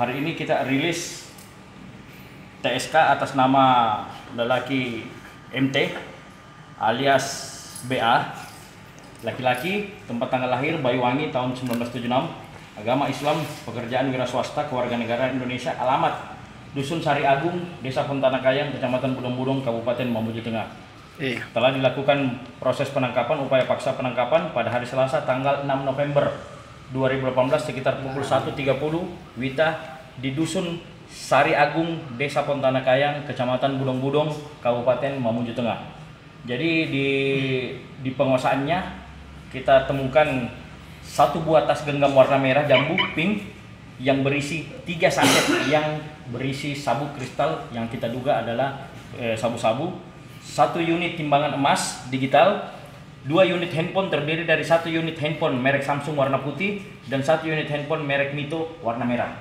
Hari ini kita rilis TSK atas nama lelaki MT alias BA, laki-laki, tempat tanggal lahir Banyuwangi tahun 1976, agama Islam, pekerjaan wira swasta, kewarganegaraan Indonesia, alamat Dusun Sari Agung, Desa Fontana Kayang, Kecamatan Budong-Budong, Kabupaten Mamuju Tengah. Telah dilakukan proses penangkapan, upaya paksa penangkapan pada hari Selasa tanggal 6 November 2018 sekitar pukul 1.30 WITA di Dusun Sari Agung, Desa Fontana Kayang, Kecamatan Budong-Budong, Kabupaten Mamuju Tengah. Jadi di penguasaannya kita temukan satu buah tas genggam warna merah jambu pink yang berisi 3 saset yang berisi sabu kristal yang kita duga adalah sabu-sabu, 1 unit timbangan emas digital, 2 unit handphone terdiri dari 1 unit handphone merek Samsung warna putih dan 1 unit handphone merek Mito warna merah.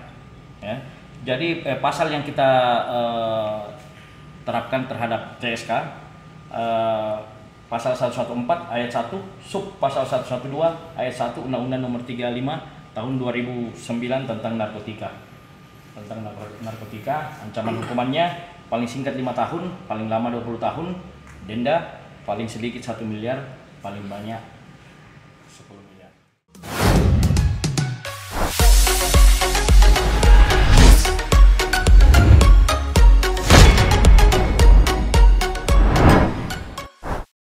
Ya. Jadi pasal yang kita terapkan terhadap TSK pasal 114 ayat 1 sub pasal 112 ayat 1 Undang-Undang Nomor 35 tahun 2009 tentang narkotika. Tentang narkotika, ancaman hukumannya paling singkat 5 tahun, paling lama 20 tahun, denda paling sedikit 1 miliar, paling banyak 10 miliar.